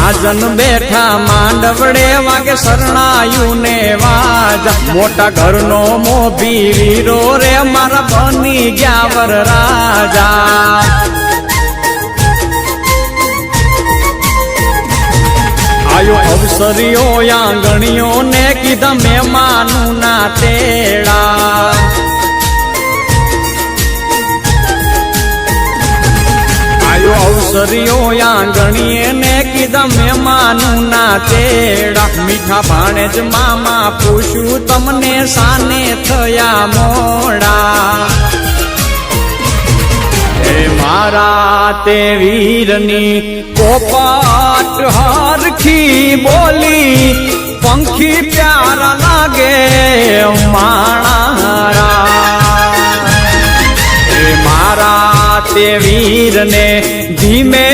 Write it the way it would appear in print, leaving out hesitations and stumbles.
મહાજન બેઠા માંડવડે વાગે શરણાયું ને વાજા મોટા ઘરનો મોભી વીરો રે મારા બની ગયા વરરાજા આયો અવસરીઓ આંગણીઓ ને કીધા મહેમાનું ના તેડા અવસરીઓ આંગણીએ ને કીધા મહેમાનું ના તેડા મીઠા ભાણે જ મામા પૂછ્યું તમને સાને થયા મોડા હે મારા તે વીરની પોપટ હરખી બોલી પંખી પ્યારા લાગે માણા મારા તે વીરને ધીમે